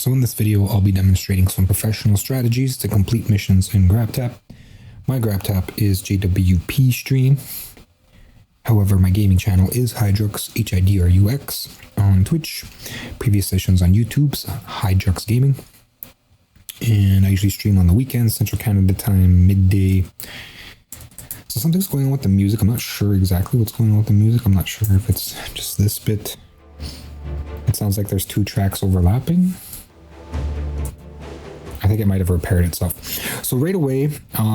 So in this video, I'll be demonstrating some professional strategies to complete missions in Grabt. My Grabt is JWPStream. However, my gaming channel is Hidrux, Hidrux, on Twitch. Previous sessions on YouTube's Hidrux Gaming. And I usually stream on the weekends, Central Canada time, midday. So something's going on with the music. I'm not sure exactly what's going on with the music. I'm not sure if it's just this bit. It sounds like there's two tracks overlapping. I think it might have repaired itself. So right away,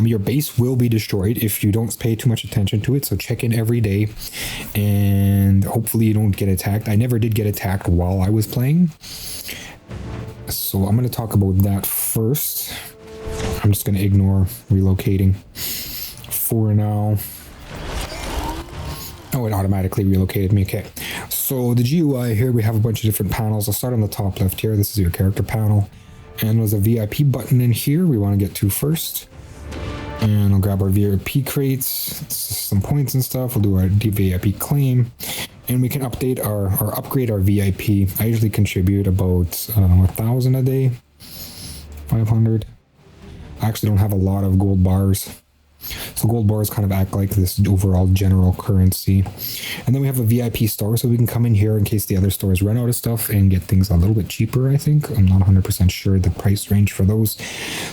your base will be destroyed if you don't pay too much attention to it. So check in every day and hopefully you don't get attacked. I never did get attacked while I was playing. So I'm going to talk about that first. I'm just going to ignore relocating for now. Oh, it automatically relocated me. Okay. So the GUI here, we have a bunch of different panels. I'll start on the top left here. This is your character panel. And there's a VIP button in here we want to get to first. And I'll grab our VIP crates, some points and stuff. We'll do our VIP claim. And we can update or upgrade our VIP. I usually contribute about, I don't know, 1,000 a day. 500. I actually don't have a lot of gold bars. So gold bars kind of act like this overall general currency. And then we have a VIP store, so we can come in here in case the other stores run out of stuff and get things a little bit cheaper, I think. I'm not 100% sure the price range for those.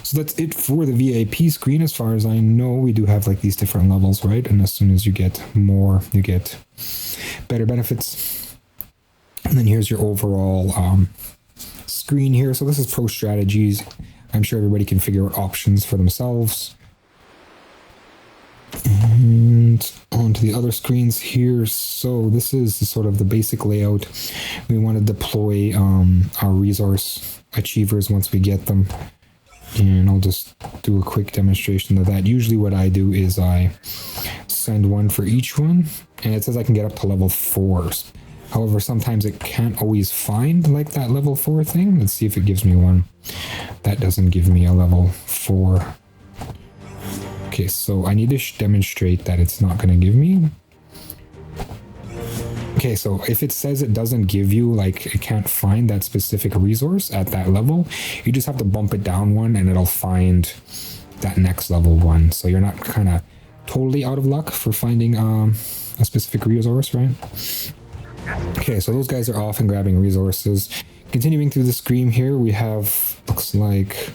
So that's it for the VIP screen. As far as I know, we do have like these different levels, right? And as soon as you get more, you get better benefits. And then here's your overall screen here. So this is pro strategies. I'm sure everybody can figure out options for themselves. And onto the other screens here. So this is sort of the basic layout. We want to deploy our resource achievers once we get them. And I'll just do a quick demonstration of that. Usually what I do is I send one for each one. And it says I can get up to level 4. However, sometimes it can't always find like that level 4 thing. Let's see if it gives me one. That doesn't give me a level 4. Okay, so I need to demonstrate that it's not going to give me. Okay, so if it says it doesn't give you, like, it can't find that specific resource at that level, you just have to bump it down one and it'll find that next level one. So you're not kind of totally out of luck for finding a specific resource, right? Okay, so those guys are off and grabbing resources. Continuing through the screen here, we have, looks like...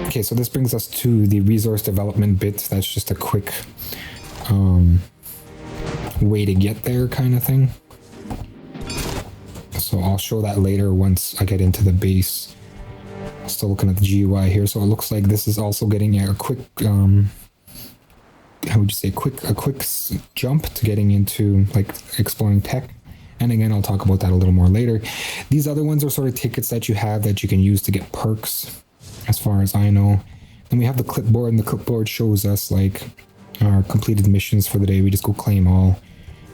Okay, so this brings us to the resource development bit. That's just a quick way to get there kind of thing. So I'll show that later once I get into the base. Still looking at the GUI here. So it looks like this is also getting a quick, how would you say, a quick jump to getting into like exploring tech. And again, I'll talk about that a little more later. These other ones are sort of tickets that you have that you can use to get perks, as far as I know. Then we have the clipboard, and the clipboard shows us like our completed missions for the day. We just go claim all,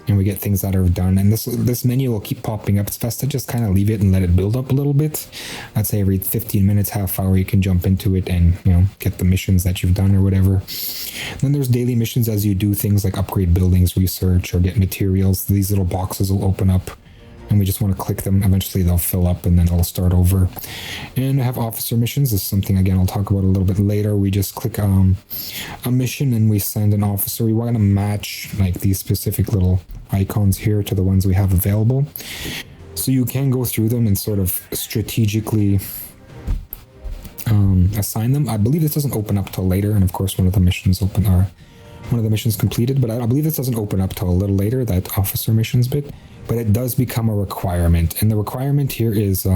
and we get things that are done. And this menu will keep popping up. It's best to just kind of leave it and let it build up a little bit. I'd say every 15 minutes, half hour, you can jump into it and, you know, get the missions that you've done or whatever. Then there's daily missions as you do things like upgrade buildings, research, or get materials. These little boxes will open up, and we just want to click them. Eventually they'll fill up and then it'll start over. And I have officer missions. This is something, again, I'll talk about a little bit later. We just click a mission and we send an officer. We want to match like these specific little icons here to the ones we have available. So you can go through them and sort of strategically assign them. I believe this doesn't open up till later. And of course, one of the missions completed, but I believe this doesn't open up till a little later, that officer missions bit. But it does become a requirement. And the requirement here is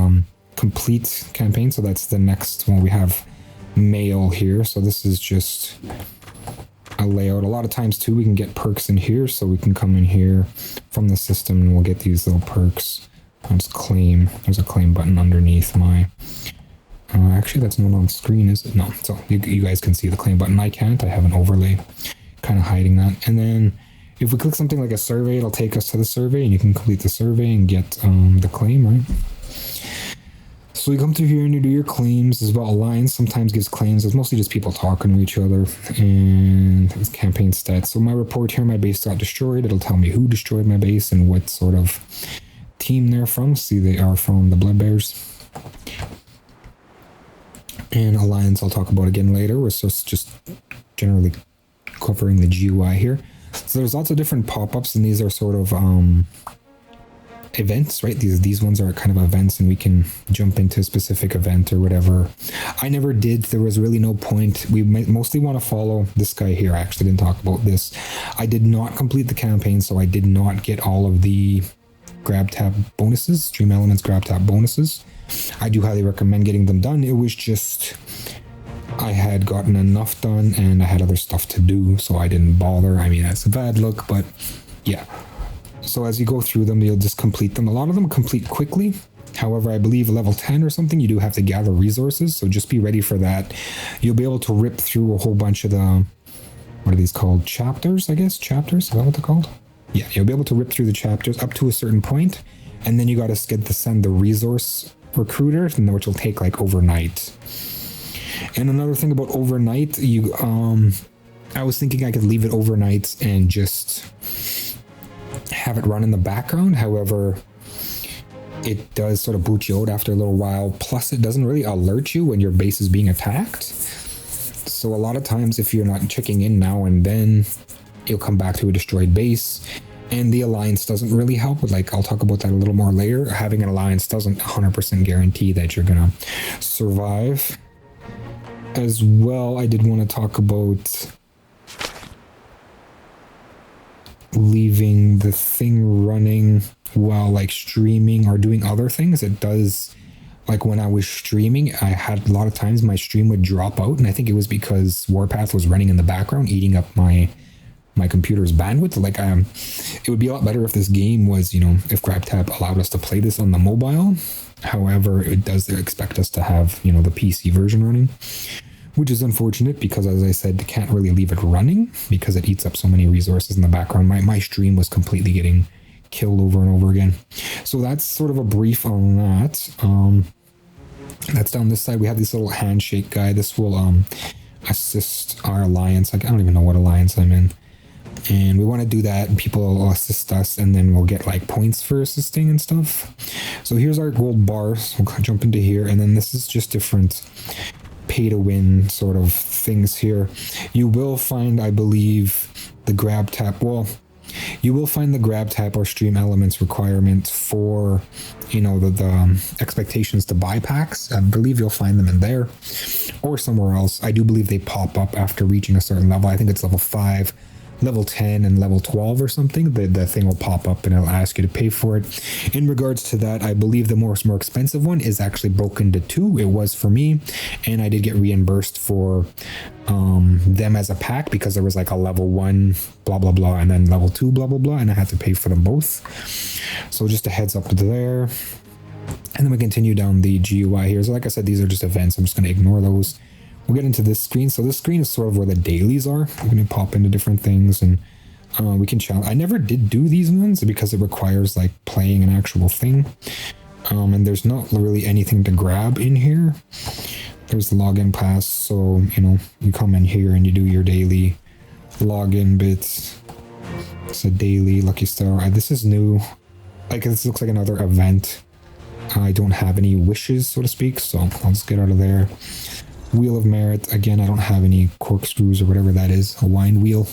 complete campaign. So that's the next one. We have mail here. So this is just a layout. A lot of times too, we can get perks in here. So we can come in here from the system and we'll get these little perks. I'll just claim. There's a claim button underneath my... actually, that's not on screen, is it? No. So you guys can see the claim button. I can't. I have an overlay kind of hiding that. And then if we click something like a survey, it'll take us to the survey and you can complete the survey and get the claim, right? So you come through here and you do your claims. As well, Alliance sometimes gives claims. It's mostly just people talking to each other. And it's campaign stats. So my report here, my base got destroyed. It'll tell me who destroyed my base and what sort of team they're from. See, they are from the Blood Bears. And Alliance I'll talk about again later. We're just generally covering the GUI here. So there's lots of different pop-ups, and these are sort of events, right? These ones are kind of events, and we can jump into a specific event or whatever. I never did. There was really no point. We mostly want to follow this guy here. I actually didn't talk about this. I did not complete the campaign, so I did not get all of the Grab tab bonuses, Stream Elements Grab tab bonuses. I do highly recommend getting them done. It was just I had gotten enough done and I had other stuff to do, so I didn't bother. I mean, that's a bad look, but yeah. So as you go through them, you'll just complete them. A lot of them complete quickly. However, I believe level 10 or something, you do have to gather resources, so just be ready for that. You'll be able to rip through a whole bunch of the, what are these called? Chapters, I guess? Chapters? Is that what they're called? Yeah, you'll be able to rip through the chapters up to a certain point, and then you got to send the resource recruiter, and which will take like overnight. And another thing about overnight, I was thinking I could leave it overnight and just have it run in the background. However, it does sort of boot you out after a little while. Plus, it doesn't really alert you when your base is being attacked. So a lot of times, if you're not checking in now and then, you'll come back to a destroyed base. And the alliance doesn't really help with, like, I'll talk about that a little more later. Having an alliance doesn't 100% guarantee that you're gonna survive. As well, I did want to talk about leaving the thing running while like streaming or doing other things. It does, like when I was streaming, I had a lot of times my stream would drop out, and I think it was because Warpath was running in the background, eating up my computer's bandwidth. Like, it would be a lot better if this game was, if Grabt allowed us to play this on the mobile. However, it does expect us to have, the PC version running, which is unfortunate because, as I said, can't really leave it running because it eats up so many resources in the background. My stream was completely getting killed over and over again. So that's sort of a brief on that. That's down this side. We have this little handshake guy. This will assist our alliance. I don't even know what alliance I'm in. And we want to do that, and people will assist us, and then we'll get like points for assisting and stuff. So here's our gold bar. So we'll jump into here, and then this is just different pay to win sort of things here. You will find, I believe, the grab tap. Well, you will find the grab tap or stream elements requirement for, the expectations to buy packs. I believe you'll find them in there or somewhere else. I do believe they pop up after reaching a certain level. I think it's level 5. Level 10 and level 12 or something, the thing will pop up and it'll ask you to pay for it. In regards to that, I believe the more expensive one is actually broken into 2. It was for me, and I did get reimbursed for them as a pack because there was like a level 1 blah blah blah and then level 2 blah blah blah, and I had to pay for them both. So just a heads up there. And then we continue down the GUI here. So like I said, these are just events. I'm just going to ignore those. We'll get into this screen. So this screen is sort of where the dailies are. We're going to pop into different things, and we can challenge. I never did do these ones because it requires like playing an actual thing. And there's not really anything to grab in here. There's the login pass. So, you come in here and you do your daily login bits. It's a daily Lucky Star. This is new. Like, this looks like another event. I don't have any wishes, so to speak. So I'll just get out of there. Wheel of Merit. Again, I don't have any corkscrews or whatever that is. A wine wheel.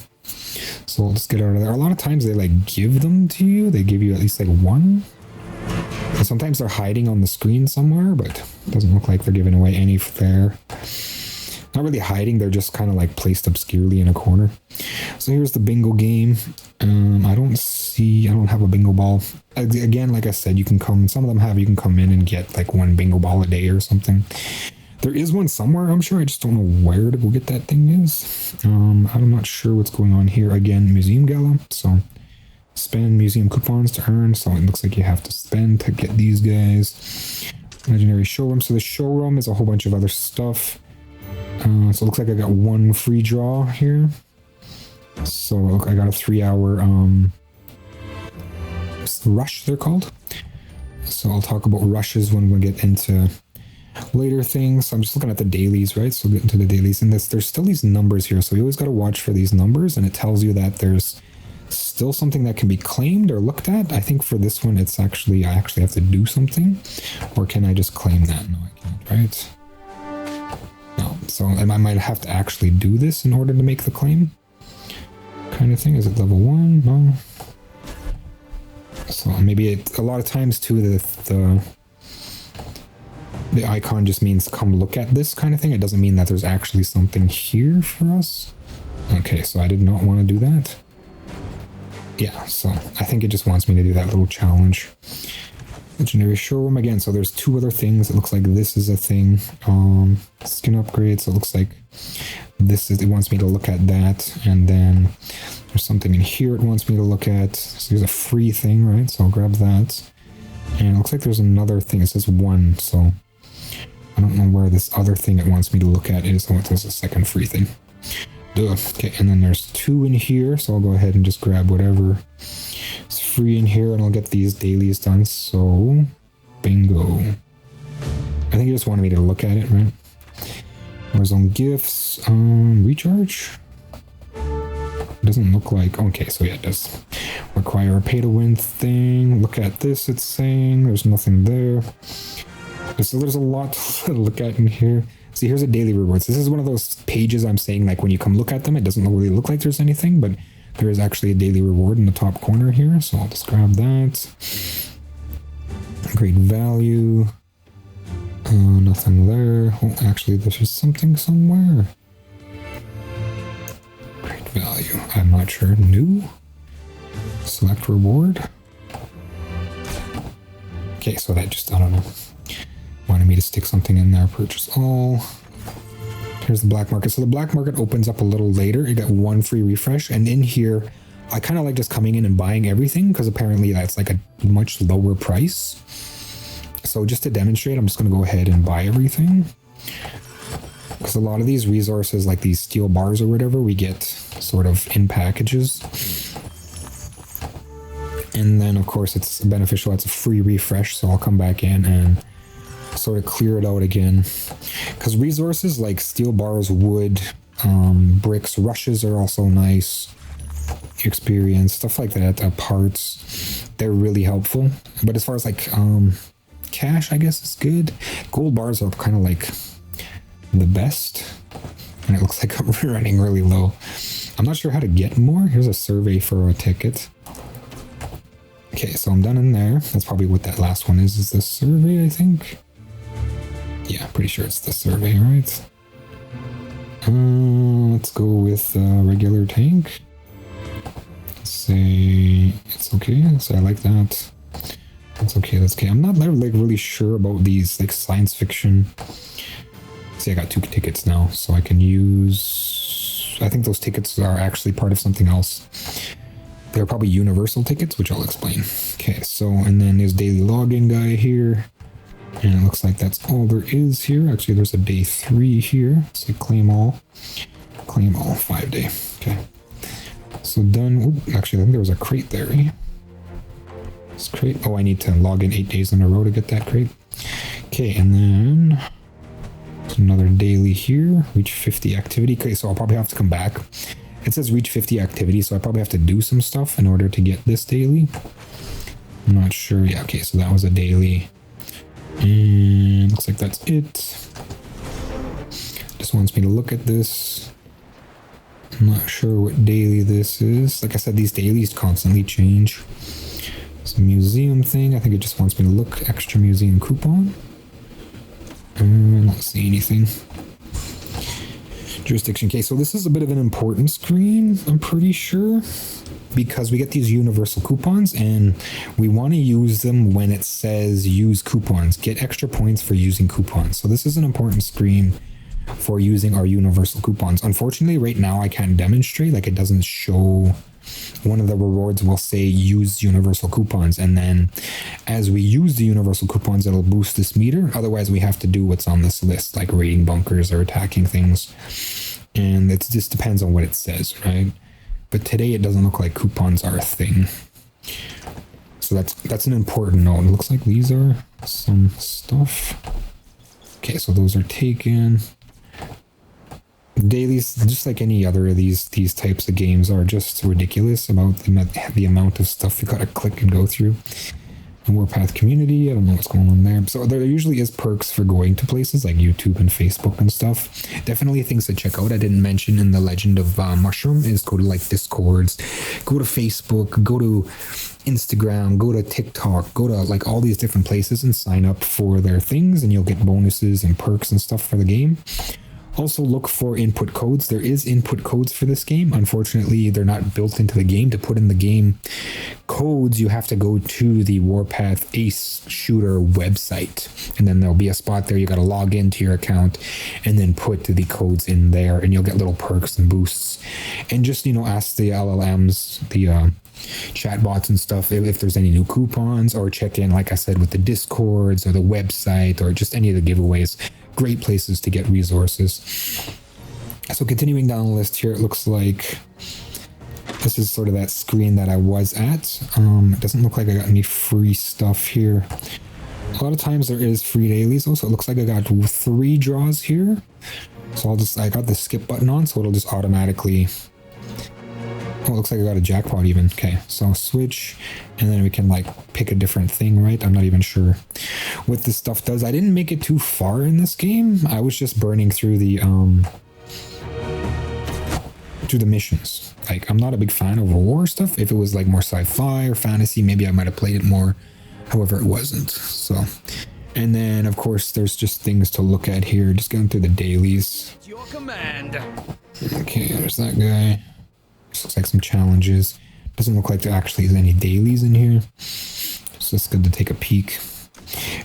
So I'll just get out of there. A lot of times they like give them to you. They give you at least like one. And sometimes they're hiding on the screen somewhere, but it doesn't look like they're giving away any there. Not really hiding. They're just kind of like placed obscurely in a corner. So here's the bingo game. I don't have a bingo ball. Again, like I said, you can come, some of them have, you can come in and get like one bingo ball a day or something. There is one somewhere, I'm sure. I just don't know where to go get that thing is. I'm not sure what's going on here. Again, museum gala. So spend museum coupons to earn. So it looks like you have to spend to get these guys. Legendary showroom. So the showroom is a whole bunch of other stuff. So it looks like I got one free draw here. So look, I got a 3-hour rush, they're called. So I'll talk about rushes when we get into later things. So I'm just looking at the dailies, right? So we'll get into the dailies, and there's still these numbers here. So you always got to watch for these numbers, and it tells you that there's still something that can be claimed or looked at. I think for this one, it's actually, I actually have to do something, or can I just claim that? No, I can't, right? So I might have to actually do this in order to make the claim. Kind of thing. Is it level 1? No. So maybe a lot of times too, the icon just means come look at this kind of thing. It doesn't mean that there's actually something here for us. Okay, so I did not want to do that. Yeah, so I think it just wants me to do that little challenge. Legendary showroom again. So there's 2 other things. It looks like this is a thing. Skin upgrade. So it looks like this is, it wants me to look at that. And then there's something in here it wants me to look at. So there's a free thing, right? So I'll grab that. And it looks like there's another thing. It says 1. So I don't know where this other thing it wants me to look at is. Oh, there's a second free thing. Duh. Okay, and then there's 2 in here. So I'll go ahead and just grab whatever is free in here and I'll get these dailies done. So bingo. I think you just wanted me to look at it, right? Warzone gifts. Recharge? It doesn't look like... Okay, so yeah, it does. Require a pay to win thing. Look at this, it's saying. There's nothing there. So there's a lot to look at in here. See, here's a daily rewards. This is one of those pages I'm saying, like when you come look at them, it doesn't really look like there's anything, but there is actually a daily reward in the top corner here. So I'll just grab that. Great value. Nothing there. Oh, actually, there's just something somewhere. Great value. I'm not sure. New. Select reward. Okay, so that just, I don't know. Wanted me to stick something in there. Purchase all. Here's the black market. So the black market opens up a little later. You get 1 free refresh. And in here, I kind of like just coming in and buying everything because apparently that's like a much lower price. So just to demonstrate, I'm just going to go ahead and buy everything. Because a lot of these resources, like these steel bars or whatever, we get sort of in packages. And then, of course, it's beneficial. It's a free refresh. So I'll come back in and sort of clear it out again. Because resources like steel bars, wood, bricks, rushes are also nice. Experience, stuff like that, parts, they're really helpful. But as far as like cash, I guess is good. Gold bars are kind of like the best. And it looks like I'm running really low. I'm not sure how to get more. Here's a survey for a ticket. Okay, so I'm done in there. That's probably what that last one is the survey, I think. Yeah, pretty sure it's the survey, right? Let's go with regular tank. Say it's okay. So I like that. That's okay. That's okay. I'm not like really sure about these like science fiction. See, I got 2 tickets now, so I can use. I think those tickets are actually part of something else. They're probably universal tickets, which I'll explain. Okay, so and then there's daily login guy here. And it looks like that's all there is here. Actually, there's a day 3 here. So claim all. Claim all 5 day. Okay. So done. Ooh, actually, I think there was a crate there. Eh? This crate. Oh, I need to log in 8 days in a row to get that crate. Okay, and then there's another daily here. Reach 50 activity. Okay, so I'll probably have to come back. It says reach 50 activity, so I probably have to do some stuff in order to get this daily. I'm not sure. Yeah, okay, so that was a daily. And looks like that's it. Just wants me to look at this. I'm not sure what daily this is. Like I said, these dailies constantly change. It's a museum thing. I think it just wants me to look. Extra museum coupon. And I don't see anything. Jurisdiction case. So this is a bit of an important screen, I'm pretty sure. Because we get these universal coupons and we want to use them when it says use coupons. Get extra points for using coupons. So this is an important screen for using our universal coupons. Unfortunately, right now I can't demonstrate. Like it doesn't show. One of the rewards will say use universal coupons. And then as we use the universal coupons, it'll boost this meter. Otherwise, we have to do what's on this list, like raiding bunkers or attacking things. And it just depends on what it says, right? But today it doesn't look like coupons are a thing. So that's an important note. It looks like these are some stuff. Okay, so those are taken. Dailies, just like any other of these types of games, are just ridiculous about the amount of stuff you gotta click and go through. The Warpath community, I don't know what's going on there. So there usually is perks for going to places like YouTube and Facebook and stuff. Definitely things to check out. I didn't mention in the Legend of Mushroom is go to like Discords, go to Facebook, go to Instagram, go to TikTok, go to like all these different places and sign up for their things, and you'll get bonuses and perks and stuff for the game. Also look for input codes. There is input codes for this game. Unfortunately, they're not built into the game. To put in the game codes, you have to go to the Warpath Ace Shooter website. And then there'll be a spot there. You got to log into your account and then put the codes in there, and you'll get little perks and boosts. And just, ask the LLMs, the chatbots and stuff, if there's any new coupons, or check in, like I said, with the Discords or the website or just any of the giveaways. Great places to get resources. So continuing down the list here, it looks like this is sort of that screen that I was at. It doesn't look like I got any free stuff here. A lot of times there is free dailies. Also, it looks like I got 3 draws here. So I got the skip button on, so it'll just automatically... Oh, it looks like I got a jackpot even. Okay, so I'll switch, and then we can like pick a different thing, right? I'm not even sure what this stuff does. I didn't make it too far in this game. I was just burning through the missions. Like, I'm not a big fan of war stuff. If it was like more sci-fi or fantasy, maybe I might have played it more. However, it wasn't. So, and then of course there's just things to look at here. Just going through the dailies. It's your command. Okay, there's that guy. Looks like some challenges. Doesn't look like there actually is any dailies in here. So it's good to take a peek.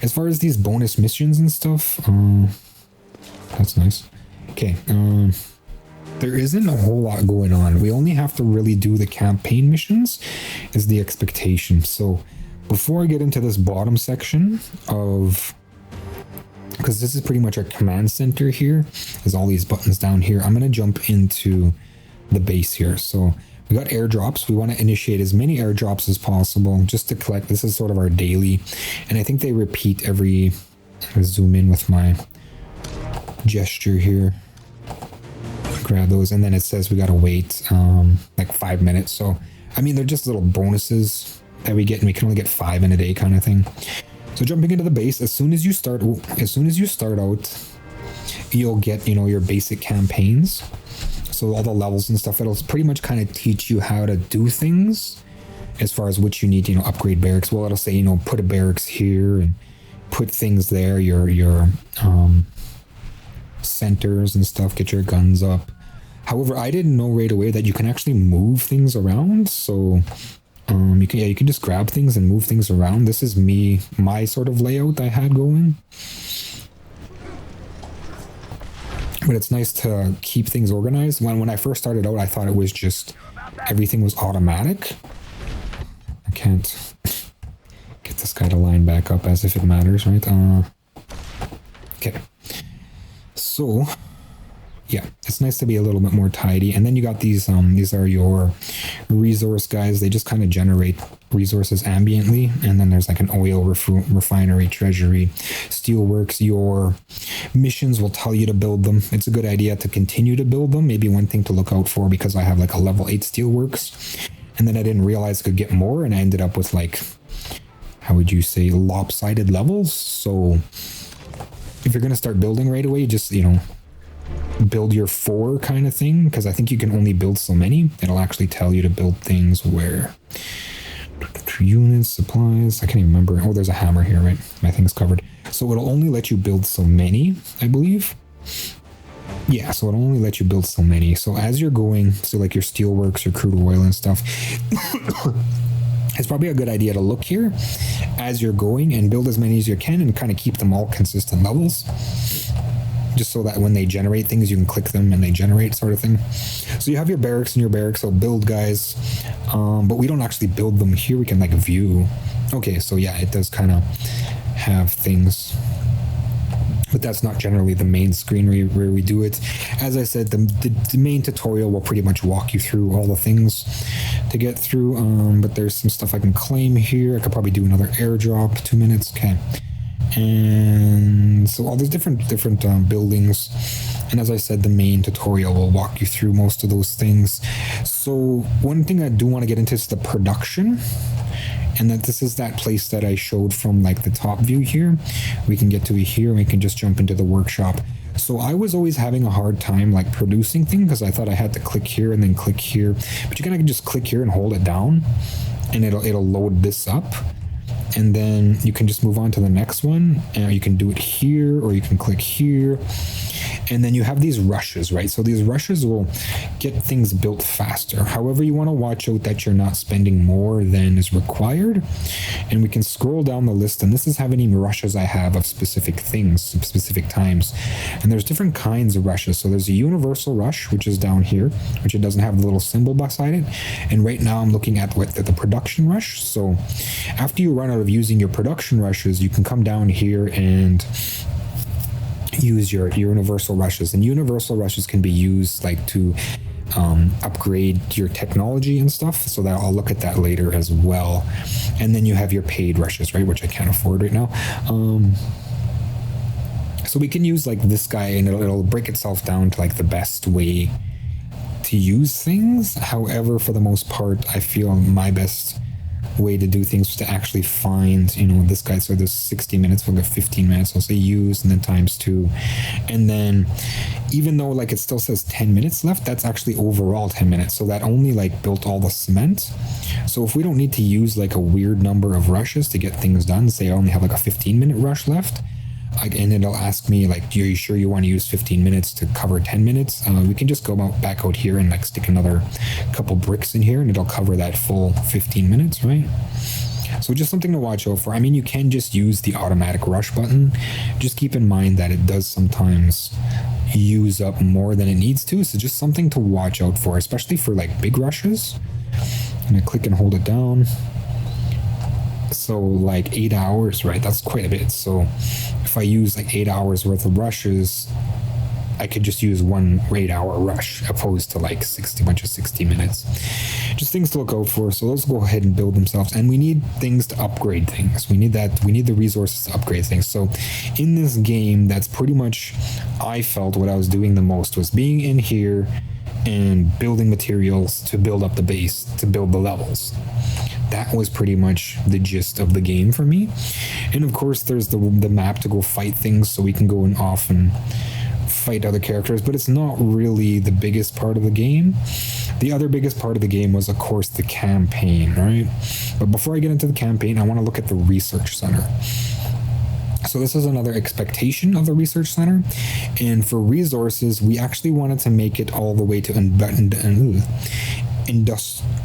As far as these bonus missions and stuff, that's nice. Okay, there isn't a whole lot going on. We only have to really do the campaign missions is the expectation. So before I get into this bottom section of... because this is pretty much our command center here. There's all these buttons down here. I'm going to jump into the base here. So we got airdrops. We want to initiate as many airdrops as possible just to collect. This is sort of our daily, and I think they repeat every... I'll zoom in with my gesture here. Grab those, and then it says we got to wait like 5 minutes. So I mean, they're just little bonuses that we get, and we can only get 5 in a day kind of thing. So jumping into the base, as soon as you start out, you'll get, your basic campaigns. So all the levels and stuff, it'll pretty much kind of teach you how to do things as far as which you need to, upgrade barracks. Well, it'll say, put a barracks here and put things there, your centers and stuff, get your guns up. However, I didn't know right away that you can actually move things around. So you can just grab things and move things around. This is my sort of layout I had going. But it's nice to keep things organized. When I first started out, I thought it was just everything was automatic. I can't get this guy to line back up as if it matters, right? Okay. So, yeah, it's nice to be a little bit more tidy. And then you got these are your resource guys. They just kind of generate resources ambiently. And then there's like an oil refinery, treasury, steelworks. Your missions will tell you to build them. It's a good idea to continue to build them. Maybe one thing to look out for, because I have like a level 8 steelworks, and then I didn't realize I could get more, and I ended up with like, how would you say, lopsided levels. So if you're going to start building right away, just, build your 4 kind of thing, because I think you can only build so many. It'll actually tell you to build things where units, supplies, I can't even remember. Oh, there's a hammer here, right? My thing's covered. So it'll only let you build so many, I believe. Yeah, so it'll only let you build so many. So as you're going, so like your steelworks, your crude oil and stuff, it's probably a good idea to look here as you're going and build as many as you can and kind of keep them all consistent levels. Just so that when they generate things, you can click them and they generate, sort of thing. So you have your barracks, and your barracks will build guys, but we don't actually build them here. We can like view. Okay, so yeah, it does kind of have things, but that's not generally the main screen where we do it. As I said, the main tutorial will pretty much walk you through all the things to get through, but there's some stuff I can claim here. I could probably do another airdrop. 2 minutes. Okay. And so all these different buildings, and as I said, the main tutorial will walk you through most of those things. So one thing I do want to get into is the production, and that this is that place that I showed from like the top view here. We can get to it here and we can just jump into the workshop. So I was always having a hard time like producing things because I thought I had to click here and then click here, but you can just click here and hold it down and it'll load this up. And then you can just move on to the next one, and you can do it here or you can click here. And then you have these rushes, right? So these rushes will get things built faster. However, you want to watch out that you're not spending more than is required. And we can scroll down the list, and this is how many rushes I have of specific things, specific times. And there's different kinds of rushes. So there's a universal rush, which is down here, which it doesn't have the little symbol beside it. And right now I'm looking at what the production rush. So after you run out of using your production rushes, you can come down here and use your universal rushes. And universal rushes can be used like to upgrade your technology and stuff, so that I'll look at that later as well. And then you have your paid rushes, right, which I can't afford right now. So we can use like this guy, and it'll break itself down to like the best way to use things. However, for the most part, I feel my best way to do things was to actually find, you know, this guy. So there's 60 minutes, we'll get 15 minutes, I'll say use, and then times 2. And then even though like it still says 10 minutes left, that's actually overall 10 minutes. So that only like built all the cement. So if we don't need to use like a weird number of rushes to get things done, say I only have like a 15-minute rush left, and it'll ask me like, are you sure you want to use 15 minutes to cover 10 minutes? We can just go back out here and like stick another couple bricks in here, and it'll cover that full 15 minutes, right? So just something to watch out for. I mean, you can just use the automatic rush button. Just keep in mind that it does sometimes use up more than it needs to. So just something to watch out for, especially for like big rushes. And I click and hold it down. So like 8 hours, right? That's quite a bit. So if I use like 8 hours worth of rushes, I could just use one 8-hour rush opposed to like 60 minutes. Just things to look out for. So those go ahead and build themselves. And we need things to upgrade things. We need the resources to upgrade things. So in this game, that's pretty much, I felt what I was doing the most was being in here and building materials to build up the base, to build the levels. That was pretty much the gist of the game for me. And of course, there's the map to go fight things, so we can go and off and fight other characters, but it's not really the biggest part of the game. The other biggest part of the game was, of course, the campaign, right? But before I get into the campaign, I want to look at the research center. So this is another expectation of the research center. And for resources, we actually wanted to make it all the way to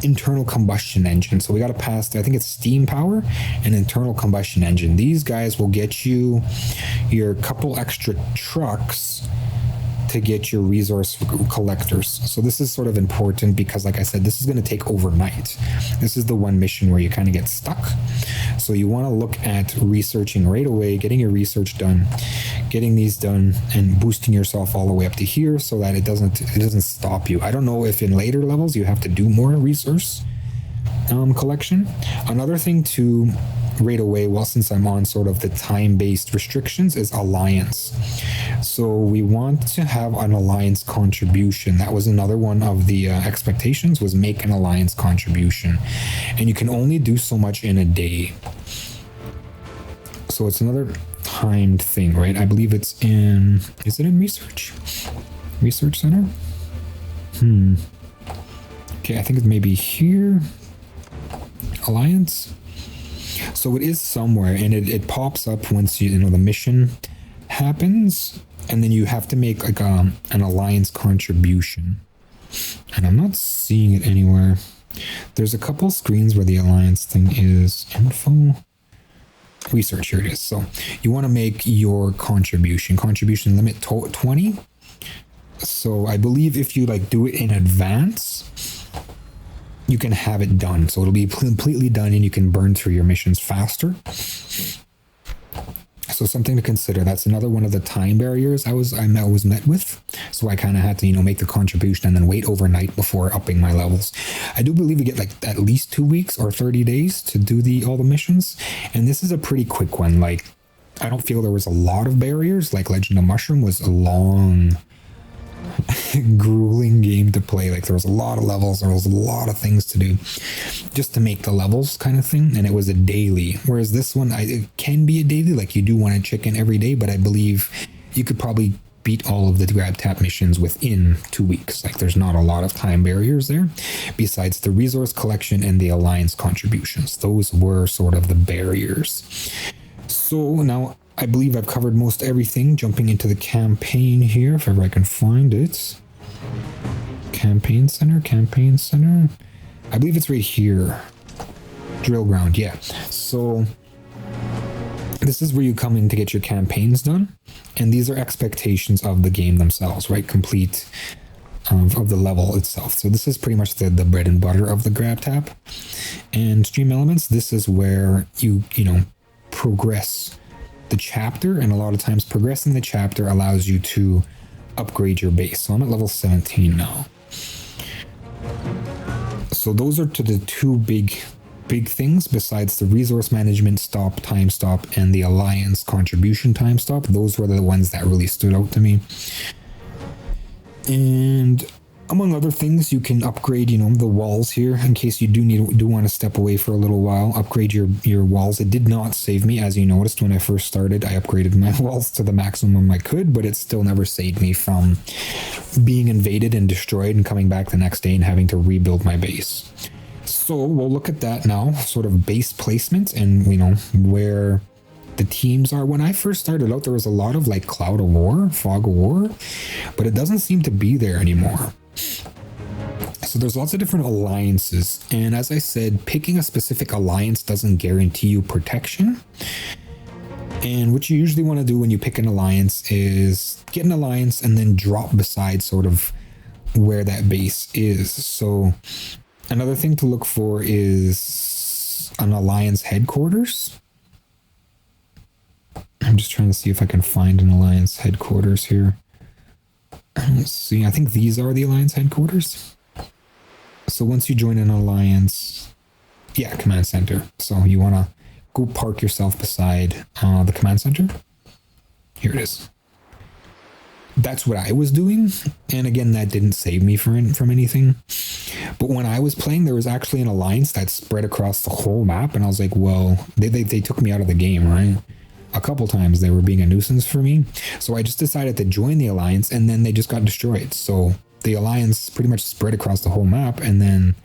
internal combustion engine. So we got to pass, I think it's steam power and internal combustion engine. These guys will get you your couple extra trucks to get your resource collectors. So this is sort of important because, like I said, this is going to take overnight. This is the one mission where you kind of get stuck. So you want to look at researching right away, getting your research done, getting these done, and boosting yourself all the way up to here so that it doesn't stop you. I don't know if in later levels you have to do more resource collection. Another thing to right away, well, since I'm on sort of the time-based restrictions, is alliance. So we want to have an alliance contribution. That was another one of the expectations, was make an alliance contribution. And you can only do so much in a day. So it's another timed thing, right? I believe it's in, is it in research? Research center? Okay, I think it's maybe here. Alliance. So it is somewhere, and it pops up once you know the mission happens, and then you have to make like an alliance contribution. And I'm not seeing it anywhere. There's a couple screens where the alliance thing is. Info, research, here it is. So you want to make your contribution limit 20. So I believe if you like do it in advance, you can have it done. So it'll be completely done and you can burn through your missions faster. So something to consider. That's another one of the time barriers I was met with. So I kind of had to, make the contribution and then wait overnight before upping my levels. I do believe we get like at least 2 weeks or 30 days to do all the missions. And this is a pretty quick one. Like, I don't feel there was a lot of barriers. Like Legend of Mushroom was a long grueling game to play. Like there was a lot of levels, there was a lot of things to do just to make the levels kind of thing, and it was a daily. Whereas this one, it can be a daily, like you do want a chicken every day, but I believe you could probably beat all of the grab tap missions within 2 weeks. Like there's not a lot of time barriers there, besides the resource collection and the alliance contributions. Those were sort of the barriers. So now I believe I've covered most everything. Jumping into the campaign here, if ever I can find it. Campaign center. I believe it's right here. Drill ground, yeah. So this is where you come in to get your campaigns done. And these are expectations of the game themselves, right? Complete of the level itself. So this is pretty much the bread and butter of the grab tap. And stream elements, this is where you progress the chapter, and a lot of times progressing the chapter allows you to upgrade your base. So I'm at level 17 now. So those are to the two big things, besides the resource management time stop and the alliance contribution time stop. Those were the ones that really stood out to me. And among other things, you can upgrade, the walls here in case you do want to step away for a little while. Upgrade your walls. It did not save me, as you noticed when I first started. I upgraded my walls to the maximum I could, but it still never saved me from being invaded and destroyed and coming back the next day and having to rebuild my base. So we'll look at that now, sort of base placement and where the teams are. When I first started out, there was a lot of like Cloud of War, Fog of War, but it doesn't seem to be there anymore. So there's lots of different alliances, and as I said, picking a specific alliance doesn't guarantee you protection. And what you usually want to do when you pick an alliance is get an alliance and then drop beside sort of where that base is. So another thing to look for is an alliance headquarters. I'm just trying to see if I can find an alliance headquarters here. Let's see, I think these are the alliance headquarters. So once you join an alliance, yeah, command center. So you want to go park yourself beside the command center. Here it is. That's what I was doing. And again, that didn't save me from anything. But when I was playing, there was actually an alliance that spread across the whole map. And I was like, well, they took me out of the game, right? A couple times they were being a nuisance for me. So I just decided to join the alliance, and then they just got destroyed. So the alliance pretty much spread across the whole map, and then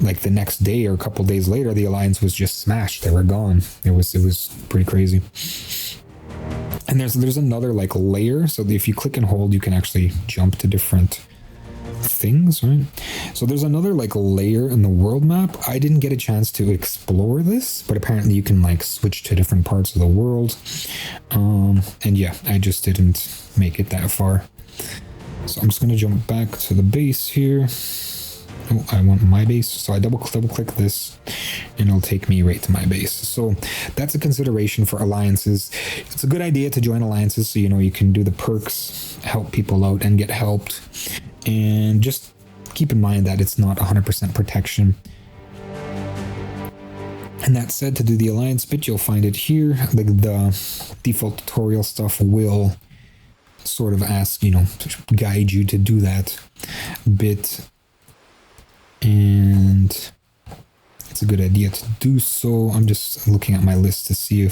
like the next day or a couple days later, the alliance was just smashed. They were gone. It was pretty crazy. And there's another like layer. So if you click and hold, you can actually jump to different things, right? So there's another like layer in the world map. I didn't get a chance to explore this, but apparently you can like switch to different parts of the world. And yeah, I just didn't make it that far. So I'm just going to jump back to the base here. Oh, I want my base. So I double click this and it'll take me right to my base. So that's a consideration for alliances. It's a good idea to join alliances so you can do the perks, help people out and get helped. And just keep in mind that it's not 100% protection. And that said, to do the alliance bit, you'll find it here. The default tutorial stuff will sort of ask, to guide you to do that bit. And it's a good idea to do so. I'm just looking at my list to see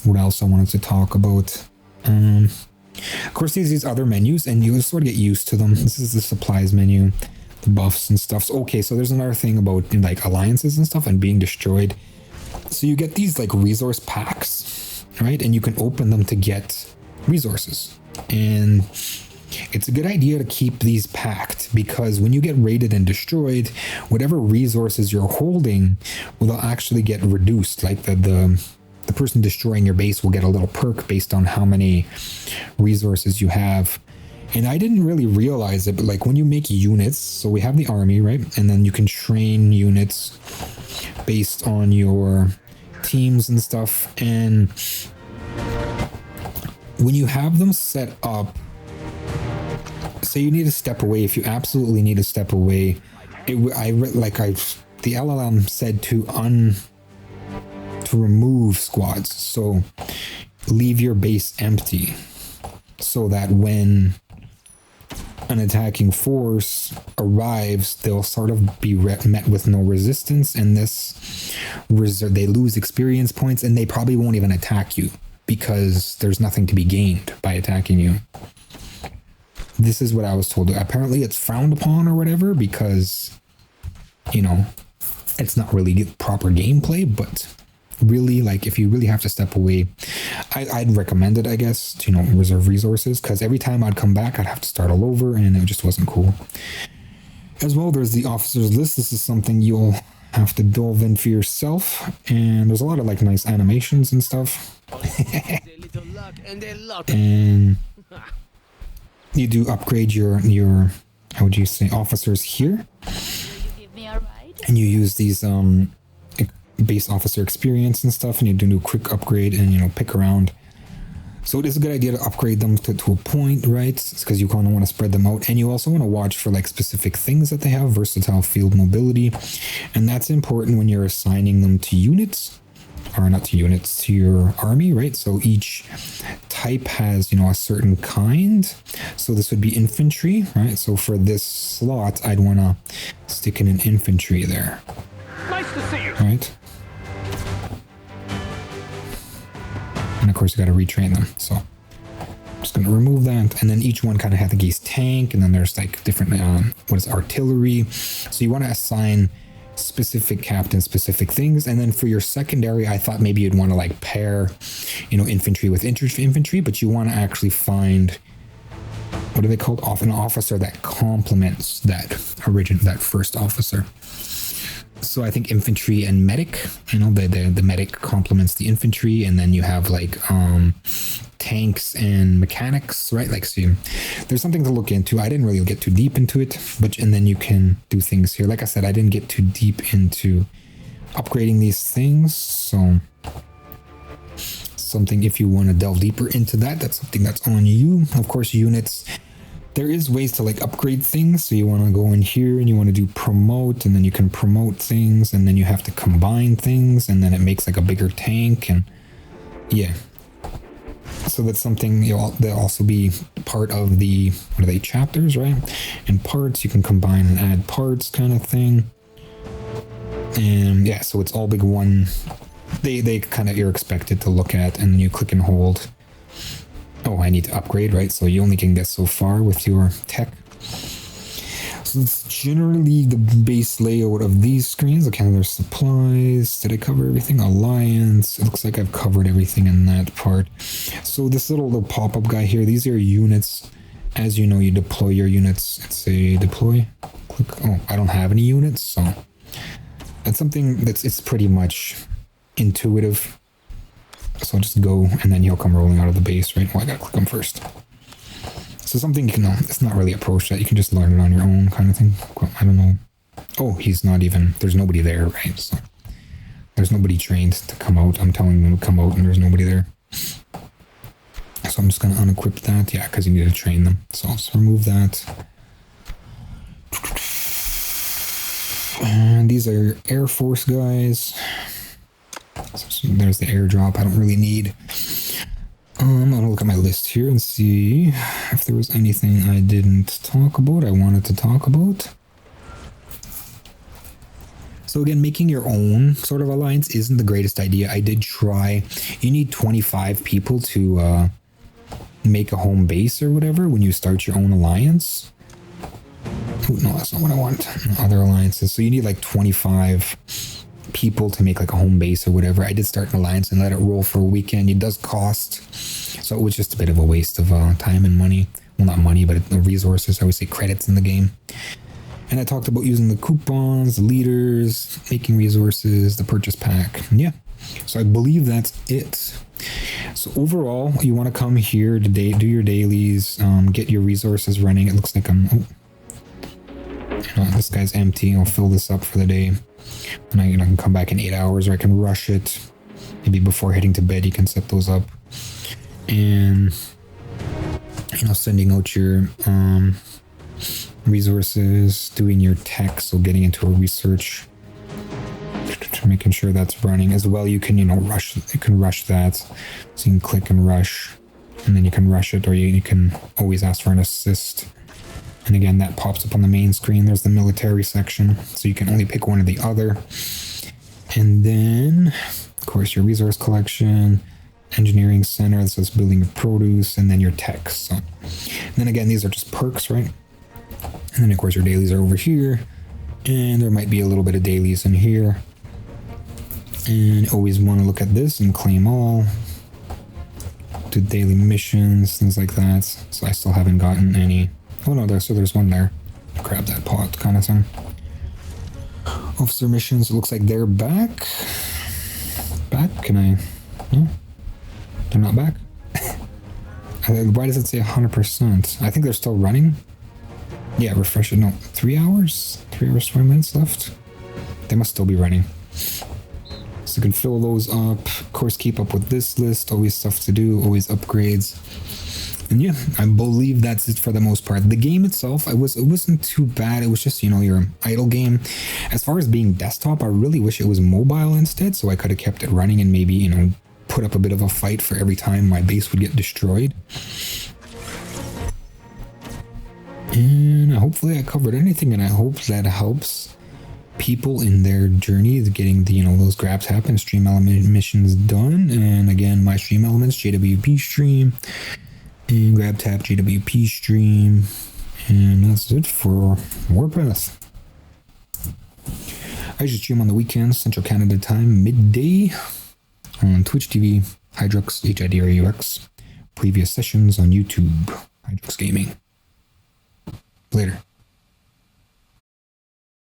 what else I wanted to talk about. Of course, these other menus, and you sort of get used to them. This is the supplies menu, the buffs and stuff. So, okay, so there's another thing about like alliances and stuff and being destroyed. So you get these like resource packs, right? And you can open them to get resources. And it's a good idea to keep these packed, because when you get raided and destroyed, whatever resources you're holding will actually get reduced. Like the person destroying your base will get a little perk based on how many resources you have. And I didn't really realize it, but like when you make units, so we have the army, right? And then you can train units based on your teams and stuff. And when you have them set up, say you need to step away, if you absolutely need to step away, the LLM said to remove squads. So leave your base empty so that when an attacking force arrives, they'll sort of be met with no resistance, and they lose experience points, and they probably won't even attack you because there's nothing to be gained by attacking you. This is what I was told. Apparently it's frowned upon or whatever because, you know, it's not really proper gameplay, but really, like, if you really have to step away, I'd recommend it, I guess, to, you know, reserve resources, because every time I'd come back, I'd have to start all over, and it just wasn't cool. As well, there's the officers list. This is something you'll have to delve in for yourself, and there's a lot of, like, nice animations and stuff. And you do upgrade your how would you say, officers here, and you use these base officer experience and stuff, and you do a quick upgrade and, you know, pick around. So it is a good idea to upgrade them to a point, right? It's because you kind of want to spread them out, and you also want to watch for like specific things that they have, versatile field mobility, and that's important when you're assigning them to units, or not to units, to your army, right? So each type has, you know, a certain kind. So this would be infantry, right? So for this slot, I'd want to stick in an infantry there. Nice to see you. Right? And of course, you got to retrain them. So I'm just going to remove that. And then each one kind of has a gaze tank. And then there's like different, artillery. So you want to assign specific captains, specific things. And then for your secondary, I thought maybe you'd want to like pair, you know, infantry with infantry, but you want to actually find, what are they called? An officer that complements that first officer. So I think infantry and medic, you know, the medic complements the infantry, and then you have like tanks and mechanics, right? Like, so there's something to look into. I didn't really get too deep into it, and then you can do things here. Like I said, I didn't get too deep into upgrading these things. So something, if you want to delve deeper into that, that's something that's on you. Of course, units, there is ways to like upgrade things. So you want to go in here and you want to do promote, and then you can promote things, and then you have to combine things, and then it makes like a bigger tank. And yeah, so that's something they'll also be part of the, what are they, chapters, right? And parts, you can combine and add parts kind of thing. And yeah, so it's all big one. They kind of, you're expected to look at, and then you click and hold. Oh, I need to upgrade, right? So you only can get so far with your tech. So it's generally the base layout of these screens. Okay, there's supplies. Did I cover everything? Alliance. It looks like I've covered everything in that part. So this little pop-up guy here, these are units. As you know, you deploy your units. Let's say deploy. Click. Oh, I don't have any units, so that's something it's pretty much intuitive. So I'll just go, and then he'll come rolling out of the base, right? Well, I gotta click him first. So something you can, it's not really approach that. You can just learn it on your own kind of thing. Well, I don't know. Oh, he's not even, there's nobody there, right? So there's nobody trained to come out. I'm telling them to come out, and there's nobody there. So I'm just gonna unequip that. Yeah, because you need to train them. So I'll just remove that. And these are your Air Force guys. So there's the airdrop. I don't really need. I'm gonna look at my list here and see if there was anything I didn't talk about, I wanted to talk about. So again, making your own sort of alliance isn't the greatest idea. I did try. You need 25 people to make a home base or whatever when you start your own alliance. Oh, no, that's not what I want. Other alliances. So you need like 25 people to make like a home base or whatever. I did start an alliance and let it roll for a weekend. It does cost, so it was just a bit of a waste of time and money. Well, not money, but the resources. I always say credits in the game. And I talked about using the coupons, the leaders, making resources, the purchase pack. Yeah, so I believe that's it. So overall, you want to come here today, do your dailies, get your resources running. It looks like this guy's empty. I'll fill this up for the day. And I can come back in 8 hours, or I can rush it. Maybe before heading to bed, you can set those up. And, sending out your resources, doing your tech, so getting into a research, making sure that's running as well. You can, rush. You can rush that. So you can click and rush, and then you can rush it, or you can always ask for an assist. And again, that pops up on the main screen. There's the military section, so you can only pick one or the other. And then, of course, your resource collection, engineering center, that says building your produce, and then your tech. So, and then again, these are just perks, right? And then, of course, your dailies are over here. And there might be a little bit of dailies in here. And always want to look at this and claim all. Do daily missions, things like that. So I still haven't gotten any. Oh no, there's one there. Grab that pot kind of thing. Officer missions, it looks like they're back. Back? Can I? No? They're not back? Why does it say 100%? I think they're still running. Yeah, refresh it. No, 3 hours? 3 hours, 20 minutes left? They must still be running. So you can fill those up. Of course, keep up with this list. Always stuff to do. Always upgrades. And yeah, I believe that's it for the most part. The game itself, it wasn't too bad. It was just, you know, your idle game. As far as being desktop, I really wish it was mobile instead, so I could have kept it running and maybe, you know, put up a bit of a fight for every time my base would get destroyed. And hopefully I covered anything, and I hope that helps people in their journey to getting the, you know, those grabs happen, stream element missions done. And again, my stream elements, JWPStream. And grab tab JWPStream, and that's it for Warpath. I just stream on the weekends, Central Canada time, midday, on Twitch TV, Hidrux, Hidrux. Previous sessions on YouTube, Hidrux Gaming. Later.